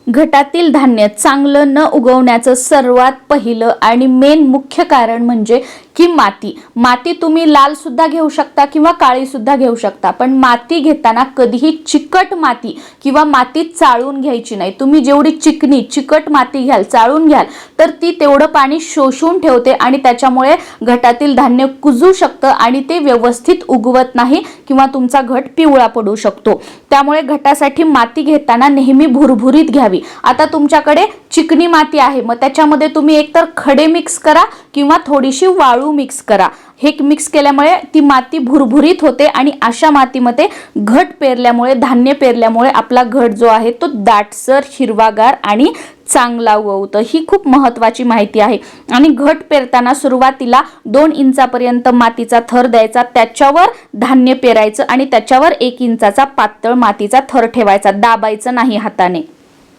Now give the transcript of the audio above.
घटातील धान्य चांगलं न उगवण्याचं सर्वात पहिलं आणि मेन मुख्य कारण म्हणजे की माती तुम्ही लाल सुद्धा घेऊ शकता किंवा काळी सुद्धा घेऊ शकता, पण माती घेताना कधीही चिकट माती किंवा माती चाळून घ्यायची नाही। तुम्ही जेवढी चिकट माती घ्याल, चाळून घ्याल, तर ती तेवढं पाणी शोषून ठेवते आणि त्याच्यामुळे घटातील धान्य कुजू शकतं आणि ते व्यवस्थित उगवत नाही किंवा तुमचा घट पिवळा पडू शकतो। त्यामुळे घटासाठी माती घेताना नेहमी भुरभुरीत घ्यावी। आता तुमच्याकडे चिकनी माती आहे, मग त्याच्यामध्ये तुम्ही एकतर खडे मिक्स करा किंवा थोडीशी वाळू मिक्स करा। हे मिक्स केल्यामुळे ती माती भुरभुरीत होते आणि अशा मातीमध्ये घट पेरल्यामुळे, धान्य पेरल्यामुळे आपला घट जो आहे तो दाटसर, हिरवागार आणि चांगला उगवतो। ही खूप महत्त्वाची माहिती आहे। आणि घट पेरताना सुरुवातीला 2 इंचापर्यंत मातीचा थर द्यायचा, त्याच्यावर धान्य पेरायचं आणि त्याच्यावर 1 इंचाचा पातळ मातीचा थर ठेवायचा, दाबायचं नाही हाताने।